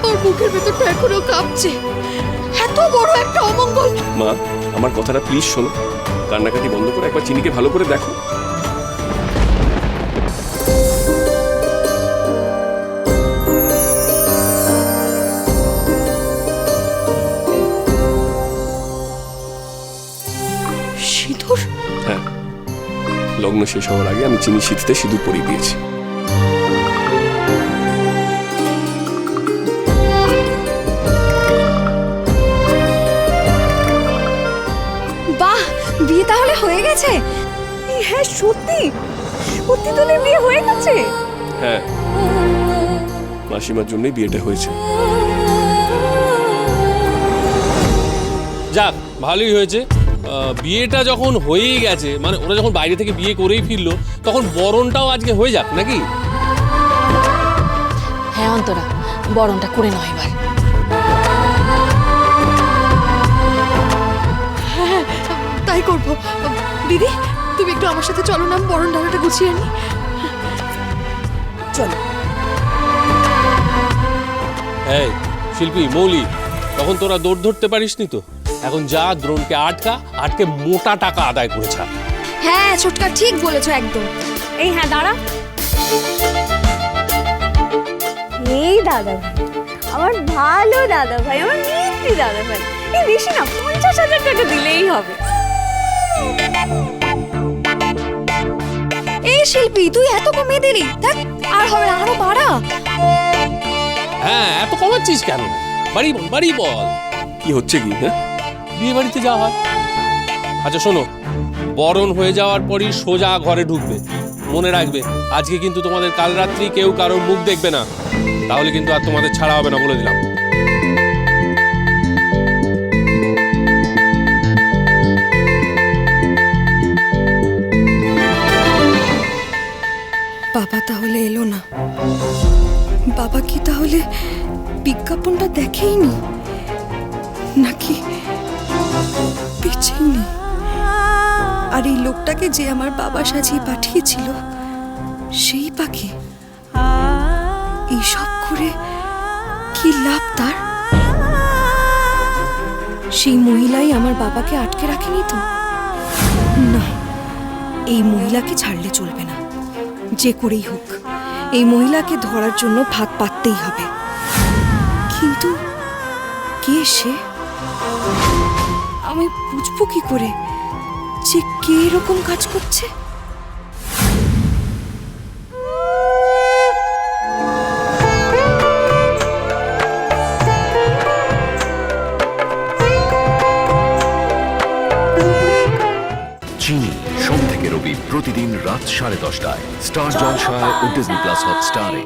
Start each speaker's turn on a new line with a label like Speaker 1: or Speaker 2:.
Speaker 1: ওর মুখের ভেতরটা এখনো কাঁপছে। এত বড় একটা অমঙ্গল।
Speaker 2: মা, আমার কথাটা প্লিজ শোনো। কান্নাকাটি বন্ধ করে একবার চিনিকে ভালো করে দেখো।
Speaker 1: সিঁদুর?
Speaker 2: হ্যাঁ, লগ্ন শেষ হওয়ার আগে আমি চিনি সিঁথিতে সিঁদুর পরিয়ে দিয়েছি।
Speaker 1: বাহ, বিয়ে তাহলে হয়ে গেছে? হ্যাঁ সত্যি, সত্যি তোদের বিয়ে হয়ে গেছে?
Speaker 2: হ্যাঁ, মাসিমার জন্যই বিয়েটা হয়েছে।
Speaker 3: যাক, ভালোই হয়েছে। বিয়েটা যখন হয়েই গেছে, মানে ওরা যখন বাইরে থেকে বিয়ে করেই ফিরলো, তখন বরণটাও আজকে হয়ে যাক নাকি?
Speaker 1: হ্যাঁ অন্তরা, বরণটা করে নাও এবার। হ্যাঁ, তাই করবো। দিদি, তুমি একটু আমার সাথে চলো না, বরণ ডালাটা গুছিয়ে আনি। চলো।
Speaker 3: এই শিল্পী, মৌলি, তখন তোরা দৌড় ধরতে পারিসনি তো? এখন যা, দ্রোণকে আটকে মোটা টাকা আদায় করেছে।
Speaker 1: হ্যাঁ ছোটকা, ঠিক বলেছো একদম।
Speaker 4: এই হ্যাঁ দাঁড়া। এই দাদা ভাই, আমার ভালো দাদা ভাই, আমার মিষ্টি দাদা ভাই, এই বেশি না 50,000 টাকা দিলেই হবে।
Speaker 1: এই শিল্পী, তুই এত কমিয়ে দিলি? দেখ, আর হবে না, আরো বাড়া।
Speaker 3: হ্যাঁ, এত কমাচ্ছিস কেন? বাড়ি বল, বাড়ি বল।
Speaker 2: কি হচ্ছে কি? হ্যাঁ,
Speaker 3: বিয়ে বাড়িতে যাওয়া হয়। আচ্ছা শোনো, বরণ হয়ে যাওয়ার পরই সোজা ঘরে ঢুকবে। মনে রাখবে, আজকে কিন্তু তোমাদের কাল রাত্রি কেউ কারোর মুখ দেখবে না, তাহলে কিন্তু আর তোমাদের ছাড়া হবে না, বলে দিলাম।
Speaker 5: বাবা তাহলে এলো না? বাবা কি তাহলে বিজ্ঞাপনটা দেখেইনি, নাকি বেঁচেই নেই? আর এই লোকটাকে যে আমার বাবা সাজিয়ে পাঠিয়েছিল, সেই পাখি এইসব করে কি লাভ তার? সেই মহিলাই আমার বাবাকে আটকে রাখেনি তো? না, এই মহিলাকে ছাড়লে চলবে না। যে করেই হোক এই মহিলাকে ধরার জন্য ভাত পাততেই হবে। কিন্তু কে সে? আমি বুঝবো কি করে যে কে এরকম কাজ করছে?
Speaker 6: চিনি সোম থেকে রবি প্রতিদিন রাত 10:30টায় স্টার জলসায় ও ডিজনি প্লাস হটস্টারে।